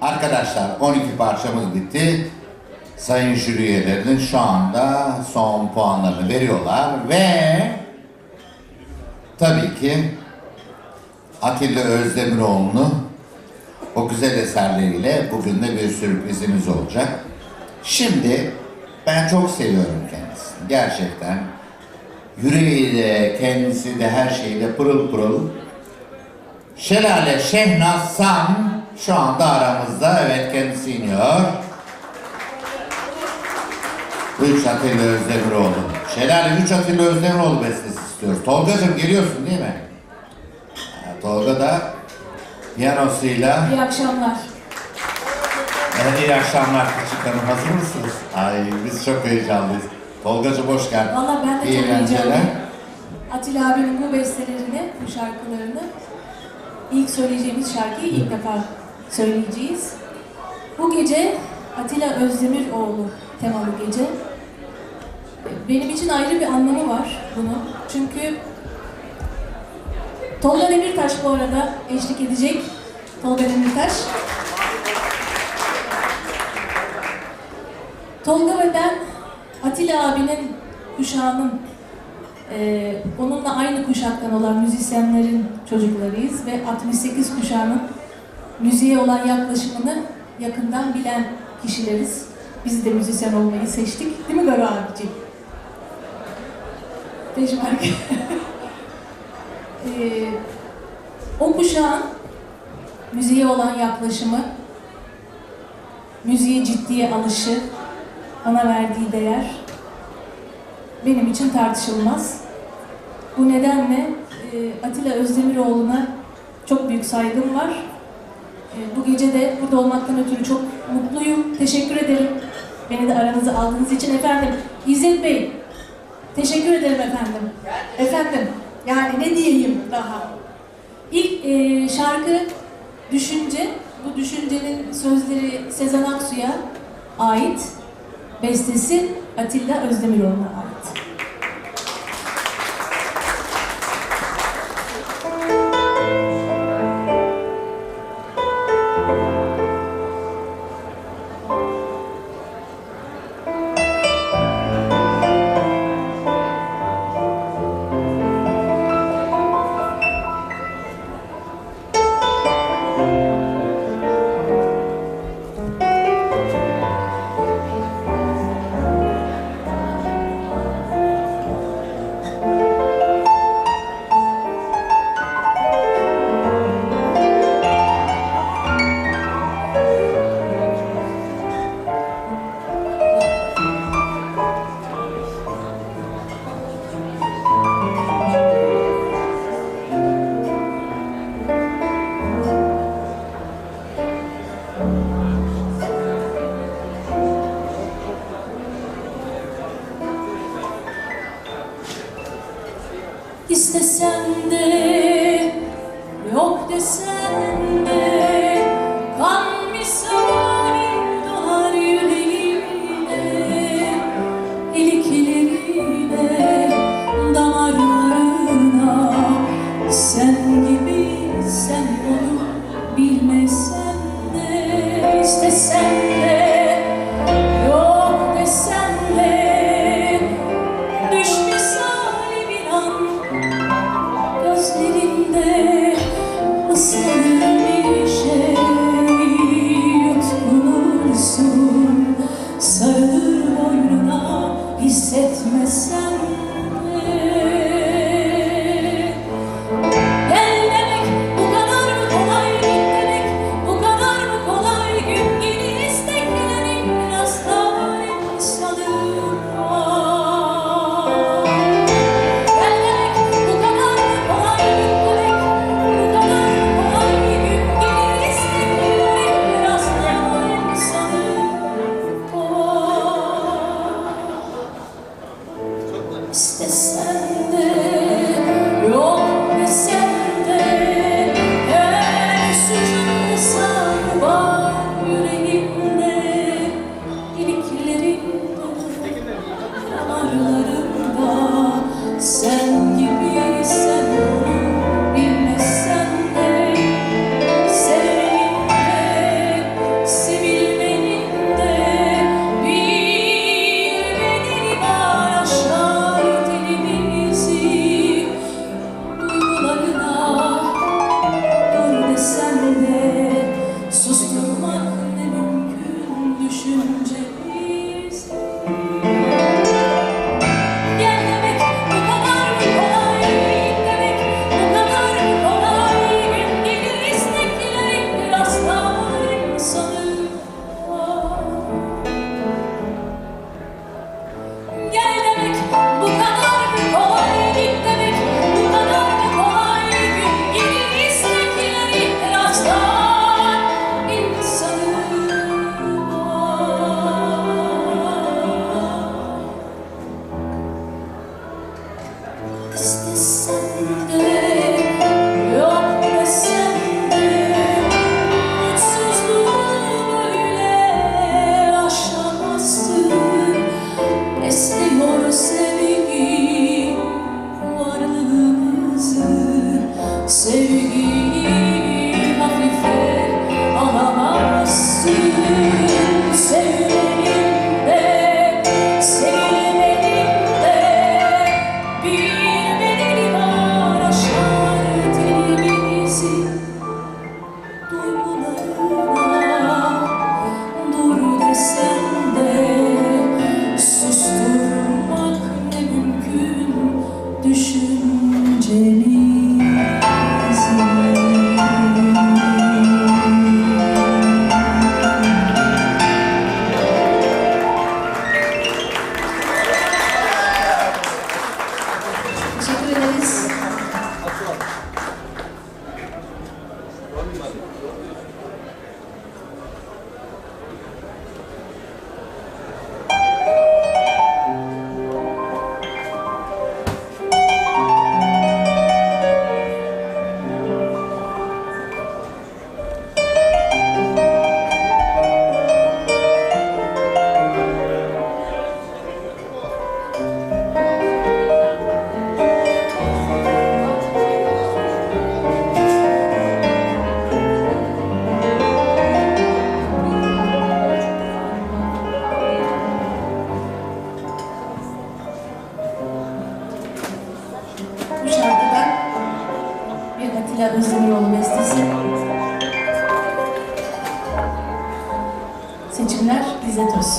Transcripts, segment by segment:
Arkadaşlar 12 parçamız bitti. Sayın jüri üyelerinin şu anda son puanlarını veriyorlar ve tabii ki Atilla Özdemiroğlu'nu o güzel eserleriyle bugün de bir sürprizimiz olacak. Şimdi ben çok seviyorum kendisini. Gerçekten yüreğiyle, kendisi de her şeyle pırıl pırıl. Şelale Şehnaz Sam şu anda aramızda. Evet, kendisi iniyor. 3 Atilla Özdemiroğlu. Şelale 3 Atilla Özdemiroğlu bestesi istiyoruz. Tolgacığım geliyorsun değil mi? Tolga da piyanosuyla. İyi akşamlar. Evet, iyi akşamlar küçük hanım. Hazır mısınız? Ay, biz çok heyecanlıyız. Tolgacığım hoş geldin. Valla ben de İyi çok heyecanlıyım. eğlenceler. Atilla abinin bu bestelerini, bu şarkılarını ilk söyleyeceğimiz şarkıyı ilk defa söyleyeceğiz. Bu gece Atilla Özdemiroğlu temalı gece. Benim için ayrı bir anlamı var bunun. Çünkü Tolga Demirtaş bu arada eşlik edecek. Tolga Demirtaş. Tolga ve ben Atilla abinin kuşağının, onunla aynı kuşaktan olan müzisyenlerin çocuklarıyız ve 68 kuşağının müziğe olan yaklaşımını yakından bilen kişileriz. Biz de müzisyen olmayı seçtik. Değil mi Garo abiciğim? Teşekkür. O kuşağın müziğe olan yaklaşımı, müziğe ciddiye alışı, ona verdiği değer benim için tartışılmaz. Bu nedenle Atilla Özdemiroğlu'na çok büyük saygım var. Bu gece de burada olmaktan ötürü çok mutluyum. Teşekkür ederim. Beni de aranıza aldığınız için efendim. İzzet Bey, teşekkür ederim efendim. Efendim, yani ne diyeyim daha. İlk şarkı Düşünce. Bu düşüncenin sözleri Sezen Aksu'ya ait. Bestesi Atilla Özdemiroğlu'na ait. İstesen de, yok desen de, kan misali dolar yüreğime, iliklerine, damarlarına. Sen gibi sen onu bilmesen de, istesen de, yok desen de, düş misali bir an gözlerinde ıslanır bir şey, yutkunursun, sarılır boynuna hissetmesen de. Gel demek bu kadar mı kolay, git demek bu kadar mı kolay, gün gibi isteklerin rastlar insanım var. Gel demek bu kadar mı kolay, git demek bu kadar mı kolay, gün gibi isteklerin rastlar insanım var. İstesen de, yok desen de, her suçluysa var yüreğimde, iliklerinde, damarlarında. Sen gibi sen onu bilmesen de, seveninde İstesem de, yok desem de, mutsuzluğu böyle aşamazsın. Besliyor sevgi varlığımızı, sevgiyi hafife alamazsın. Sevmenin de, sevilmenin de bir bedeli var, aşar telimizi. Duygularına dur desem de, susturmak ne mümkün düşüncemizi. Teşekkür ederiz. Bu şarkıdan bir Atilla Özdemiroğlu bestesi. Seçimler İzzet Öz.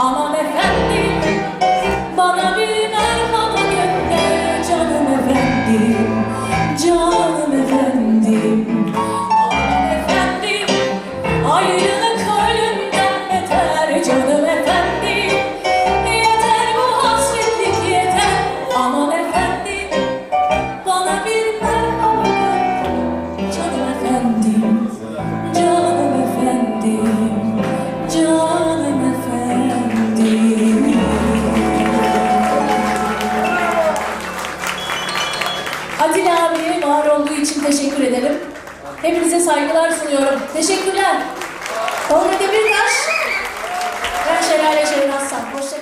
Aman efendim, bana bir merhaba gönder. Canım efendim, canım efendim. Aman efendim, ayrılık ölümden beter. Canım efendim, yeter bu hasretlik yeter. Aman efendim, bana bir merhaba gönder. Canım efendim, canım efendim, canım efendim. Atilla abiye var olduğu için teşekkür ederim. Hepinize saygılar sunuyorum. Teşekkürler. Tolga Demirtaş. Ben Şelale Şehnaz Sam. Hoşça kalın.